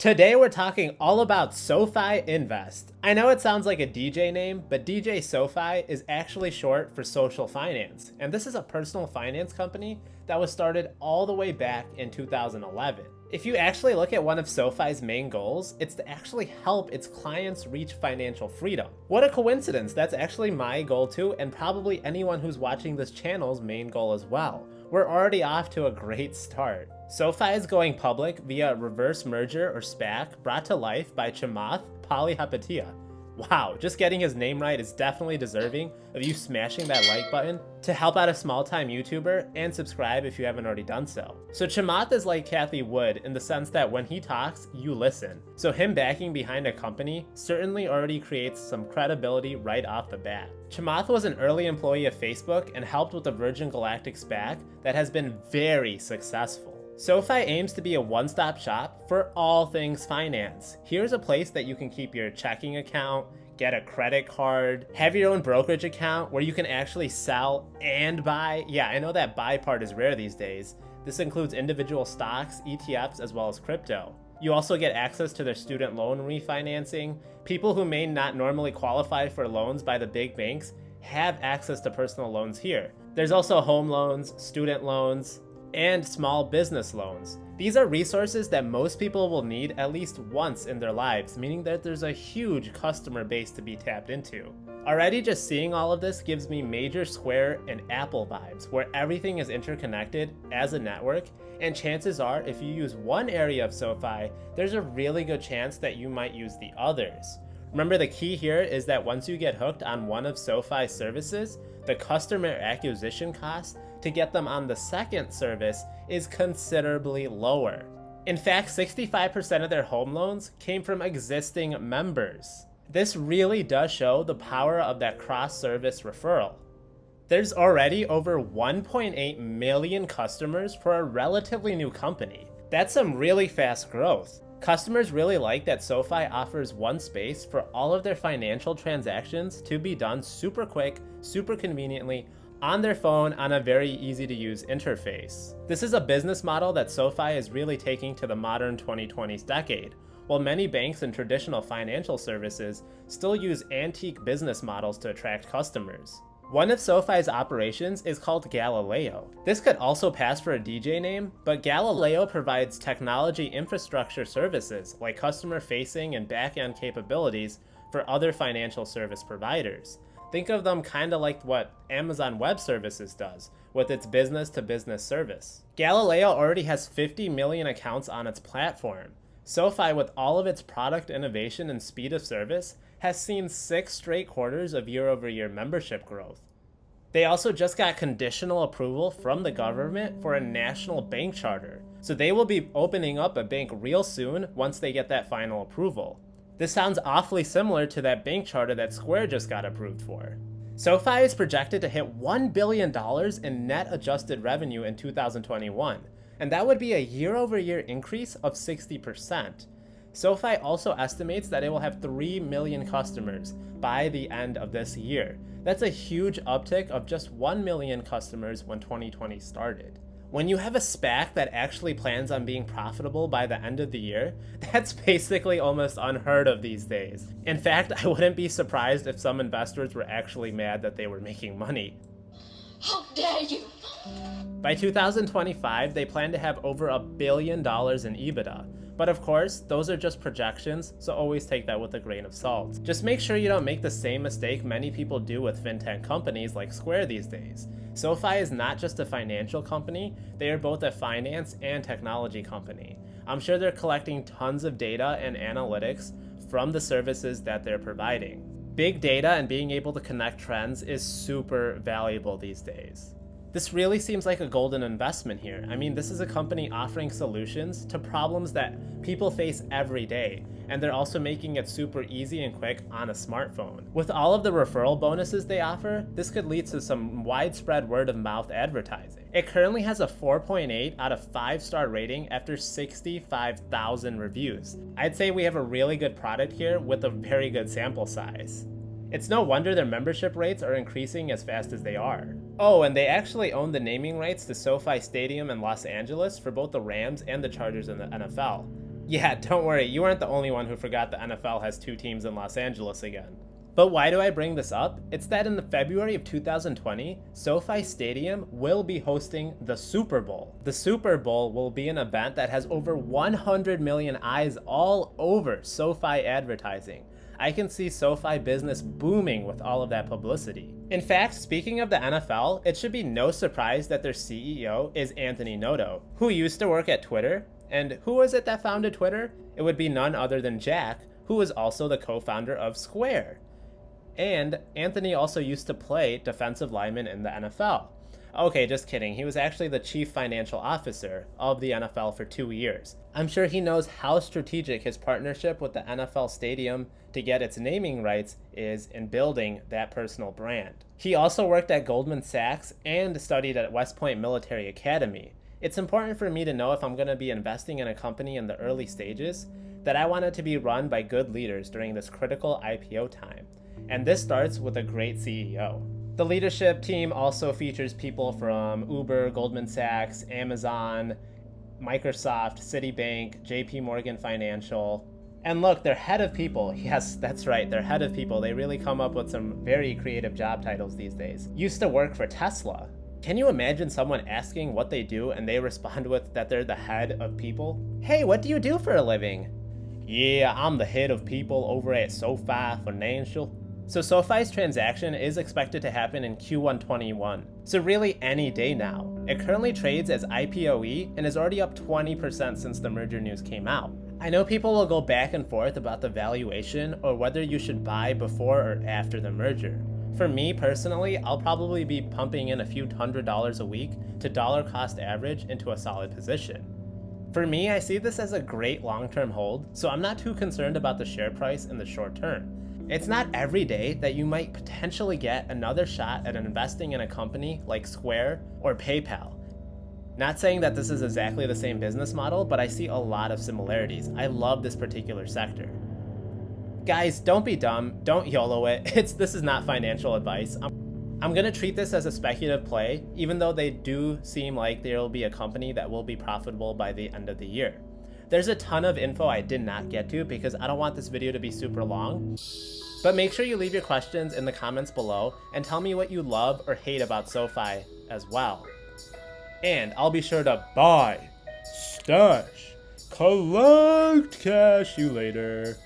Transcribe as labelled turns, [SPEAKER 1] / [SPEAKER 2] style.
[SPEAKER 1] Today we're talking all about SoFi Invest. I know it sounds like a DJ name, but DJ SoFi is actually short for social finance, and this is a personal finance company that was started all the way back in 2011. If you actually look at one of SoFi's main goals, it's to actually help its clients reach financial freedom. What a coincidence, that's actually my goal too, and probably anyone who's watching this channel's main goal as well. We're already off to a great start. SoFi is going public via reverse merger or SPAC brought to life by Chamath. Wow, just getting his name right is definitely deserving of you smashing that like button to help out a small-time YouTuber, and subscribe if you haven't already done so. So Chamath is like Cathie Wood in the sense that when he talks, you listen. So him backing behind a company certainly already creates some credibility right off the bat. Chamath was an early employee of Facebook and helped with the Virgin Galactic SPAC that has been very successful. SoFi aims to be a one-stop shop for all things finance. Here's a place that you can keep your checking account, get a credit card, have your own brokerage account where you can actually sell and buy. Yeah, I know that buy part is rare these days. This includes individual stocks, ETFs, as well as crypto. You also get access to their student loan refinancing. People who may not normally qualify for loans by the big banks have access to personal loans here. There's also home loans, student loans, and small business loans. These are resources that most people will need at least once in their lives, meaning that there's a huge customer base to be tapped into. Already just seeing all of this gives me major Square and Apple vibes, where everything is interconnected as a network, and chances are if you use one area of SoFi, there's a really good chance that you might use the others. Remember, the key here is that once you get hooked on one of SoFi's services, the customer acquisition cost to get them on the second service is considerably lower. In fact, 65% of their home loans came from existing members. This really does show the power of that cross-service referral. There's already over 1.8 million customers for a relatively new company. That's some really fast growth. Customers really like that SoFi offers one space for all of their financial transactions to be done super quick, super conveniently, on their phone on a very easy to use interface. This is a business model that SoFi is really taking to the modern 2020s decade, while many banks and traditional financial services still use antique business models to attract customers. One of SoFi's operations is called Galileo. This could also pass for a DJ name, but Galileo provides technology infrastructure services like customer-facing and back-end capabilities for other financial service providers. Think of them kind of like what Amazon Web Services does with its business-to-business service. Galileo already has 50 million accounts on its platform. SoFi, with all of its product innovation and speed of service, has seen 6 straight quarters of year-over-year membership growth. They also just got conditional approval from the government for a national bank charter, so they will be opening up a bank real soon once they get that final approval. This sounds awfully similar to that bank charter that Square just got approved for. SoFi is projected to hit $1 billion in net adjusted revenue in 2021, and that would be a year-over-year increase of 60%. SoFi also estimates that it will have 3 million customers by the end of this year. That's a huge uptick of just 1 million customers when 2020 started. When you have a SPAC that actually plans on being profitable by the end of the year, that's basically almost unheard of these days. In fact, I wouldn't be surprised if some investors were actually mad that they were making money.
[SPEAKER 2] How dare you!
[SPEAKER 1] By 2025, they plan to have over $1 billion in EBITDA. But of course, those are just projections, so always take that with a grain of salt. Just make sure you don't make the same mistake many people do with fintech companies like Square these days. SoFi is not just a financial company, they are both a finance and technology company. I'm sure they're collecting tons of data and analytics from the services that they're providing. Big data and being able to connect trends is super valuable these days. This really seems like a golden investment here. I mean, this is a company offering solutions to problems that people face every day, and they're also making it super easy and quick on a smartphone. With all of the referral bonuses they offer, this could lead to some widespread word-of-mouth advertising. It currently has a 4.8 out of 5-star rating after 65,000 reviews. I'd say we have a really good product here with a very good sample size. It's no wonder their membership rates are increasing as fast as they are. Oh, and they actually own the naming rights to SoFi Stadium in Los Angeles for both the Rams and the Chargers in the NFL. Yeah, don't worry, you aren't the only one who forgot the NFL has 2 teams in Los Angeles again. But why do I bring this up? It's that in the February of 2020, SoFi Stadium will be hosting the Super Bowl. The Super Bowl will be an event that has over 100 million eyes all over SoFi advertising. I can see SoFi business booming with all of that publicity. In fact, speaking of the NFL, it should be no surprise that their CEO is Anthony Noto, who used to work at Twitter. And who was it that founded Twitter? It would be none other than Jack, who was also the co-founder of Square. And Anthony also used to play defensive lineman in the NFL. Okay, just kidding. He was actually the chief financial officer of the NFL for 2 years. I'm sure he knows how strategic his partnership with the NFL stadium to get its naming rights is in building that personal brand. He also worked at Goldman Sachs and studied at West Point Military Academy. It's important for me to know if I'm going to be investing in a company in the early stages that I want it to be run by good leaders during this critical IPO time. And this starts with a great CEO. The leadership team also features people from Uber, Goldman Sachs, Amazon, Microsoft, Citibank, JP Morgan Financial. And look, they're head of people. Yes, that's right, they're head of people. They really come up with some very creative job titles these days. Used to work for Tesla. Can you imagine someone asking what they do and they respond with that they're the head of people? Hey, what do you do for a living? Yeah, I'm the head of people over at SoFi Financial. So SoFi's transaction is expected to happen in Q1 21, so really any day now. It currently trades as IPOE and is already up 20% since the merger news came out. I know people will go back and forth about the valuation or whether you should buy before or after the merger. For me personally, I'll probably be pumping in a few $100s a week to dollar cost average into a solid position. For me, I see this as a great long-term hold, so I'm not too concerned about the share price in the short term. It's not every day that you might potentially get another shot at investing in a company like Square or PayPal. Not saying that this is exactly the same business model, but I see a lot of similarities. I love this particular sector. Guys, don't be dumb, don't YOLO it. This is not financial advice. I'm gonna treat this as a speculative play, even though they do seem like there will be a company that will be profitable by the end of the year. There's a ton of info I did not get to because I don't want this video to be super long. But make sure you leave your questions in the comments below and tell me what you love or hate about SoFi as well. And I'll be sure to buy, stash, collect cash you later.